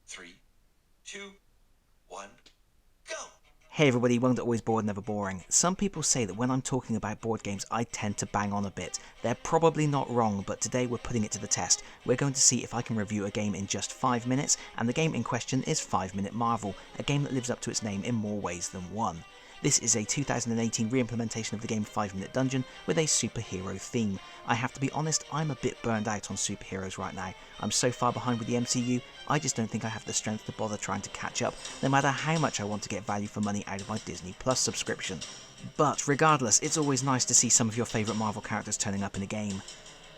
3, 2, 1, go! Hey everybody, welcome to Always Bored, Never Boring. Some people say that when I'm talking about board games, I tend to bang on a bit. They're probably not wrong, but today we're putting it to the test. We're going to see if I can review a game in just 5 minutes, and the game in question is 5 Minute Marvel, a game that lives up to its name in more ways than one. This is a 2018 re-implementation of the game 5 Minute Dungeon with a superhero theme. I have to be honest, I'm a bit burned out on superheroes right now. I'm so far behind with the MCU, I just don't think I have the strength to bother trying to catch up, no matter how much I want to get value for money out of my Disney Plus subscription. But regardless, it's always nice to see some of your favourite Marvel characters turning up in a game.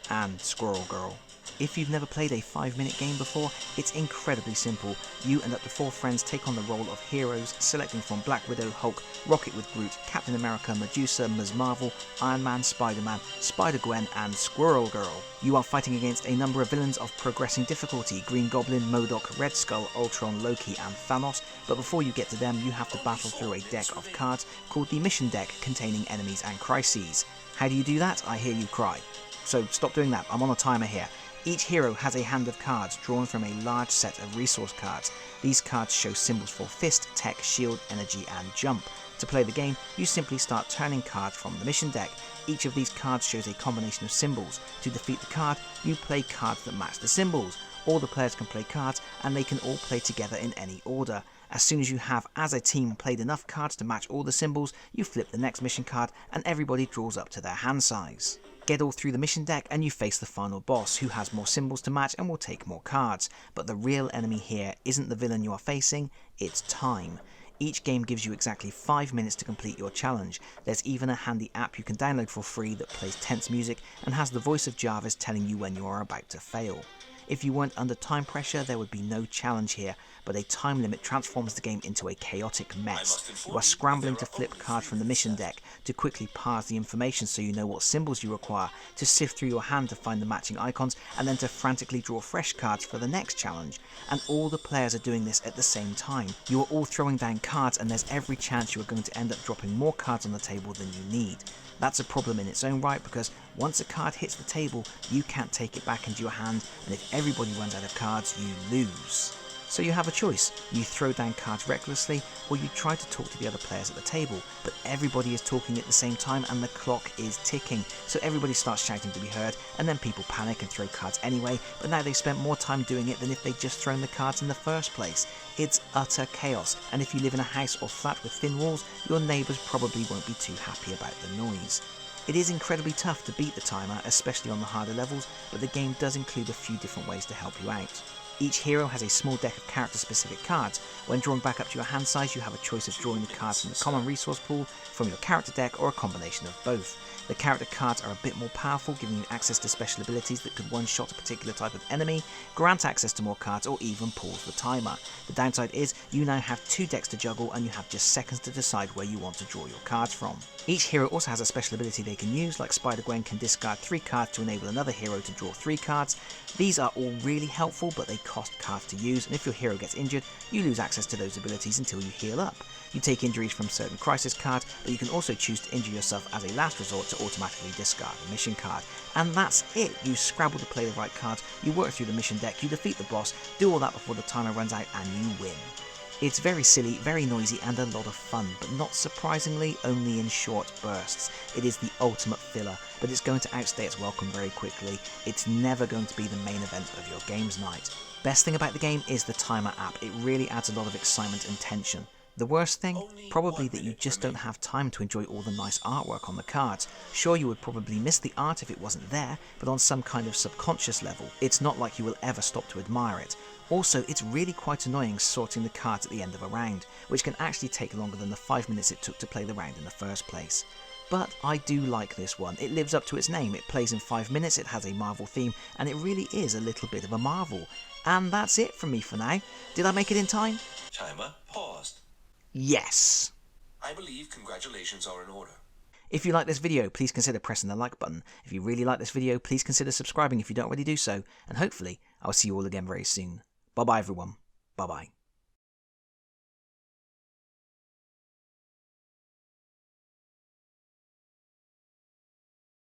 And Squirrel Girl. If you've never played a 5-minute game before, it's incredibly simple. You and up to 4 friends take on the role of heroes, selecting from Black Widow, Hulk, Rocket with Groot, Captain America, Medusa, Ms. Marvel, Iron Man, Spider-Man, Spider-Gwen and Squirrel Girl. You are fighting against a number of villains of progressing difficulty: Green Goblin, MODOK, Red Skull, Ultron, Loki and Thanos, but before you get to them you have to battle through a deck of cards called the Mission Deck, containing enemies and crises. How do you do that? I hear you cry. So stop doing that, I'm on a timer here. Each hero has a hand of cards drawn from a large set of resource cards. These cards show symbols for fist, tech, shield, energy and jump. To play the game, you simply start turning cards from the mission deck. Each of these cards shows a combination of symbols. To defeat the card, you play cards that match the symbols. All the players can play cards and they can all play together in any order. As soon as you have, as a team, played enough cards to match all the symbols, you flip the next mission card and everybody draws up to their hand size. Get all through the mission deck and you face the final boss, who has more symbols to match and will take more cards. But the real enemy here isn't the villain you are facing, it's time. Each game gives you exactly 5 minutes to complete your challenge. There's even a handy app you can download for free that plays tense music and has the voice of Jarvis telling you when you are about to fail. If you weren't under time pressure, there would be no challenge here, but a time limit transforms the game into a chaotic mess. You are scrambling to flip cards from the mission deck, to quickly parse the information so you know what symbols you require, to sift through your hand to find the matching icons, and then to frantically draw fresh cards for the next challenge. And all the players are doing this at the same time. You are all throwing down cards and there's every chance you are going to end up dropping more cards on the table than you need. That's a problem in its own right, because once a card hits the table, you can't take it back into your hand, and if everybody runs out of cards, you lose. So you have a choice. You throw down cards recklessly, or you try to talk to the other players at the table, but everybody is talking at the same time and the clock is ticking, so everybody starts shouting to be heard, and then people panic and throw cards anyway, but now they've spent more time doing it than if they'd just thrown the cards in the first place. It's utter chaos, and if you live in a house or flat with thin walls, your neighbours probably won't be too happy about the noise. It is incredibly tough to beat the timer, especially on the harder levels, but the game does include a few different ways to help you out. Each hero has a small deck of character-specific cards. When drawing back up to your hand size, you have a choice of drawing the cards from the common resource pool, from your character deck, or a combination of both. The character cards are a bit more powerful, giving you access to special abilities that could one-shot a particular type of enemy, grant access to more cards, or even pause the timer. The downside is, you now have 2 decks to juggle and you have just seconds to decide where you want to draw your cards from. Each hero also has a special ability they can use, like Spider-Gwen can discard 3 cards to enable another hero to draw 3 cards. These are all really helpful, but they cost cards to use, and if your hero gets injured, you lose access to those abilities until you heal up. You take injuries from certain crisis cards, but you can also choose to injure yourself as a last resort to automatically discard a mission card. And that's it. You scrabble to play the right cards, you work through the mission deck, you defeat the boss, do all that before the timer runs out, and you win. It's very silly, very noisy and a lot of fun, but not surprisingly only in short bursts. It is the ultimate filler, but it's going to outstay its welcome very quickly. It's never going to be the main event of your games night. Best thing about the game is the timer app. It really adds a lot of excitement and tension. The worst thing? Probably that you just don't have time to enjoy all the nice artwork on the cards. Sure, you would probably miss the art if it wasn't there, but on some kind of subconscious level, it's not like you will ever stop to admire it. Also, it's really quite annoying sorting the cards at the end of a round, which can actually take longer than the 5 minutes it took to play the round in the first place. But I do like this one. It lives up to its name, it plays in 5 minutes, it has a Marvel theme, and it really is a little bit of a marvel. And that's it from me for now. Did I make it in time? Timer paused. Yes! I believe congratulations are in order. If you like this video, please consider pressing the like button. If you really like this video, please consider subscribing if you don't already do so, and hopefully I'll see you all again very soon. Bye bye everyone. Bye bye.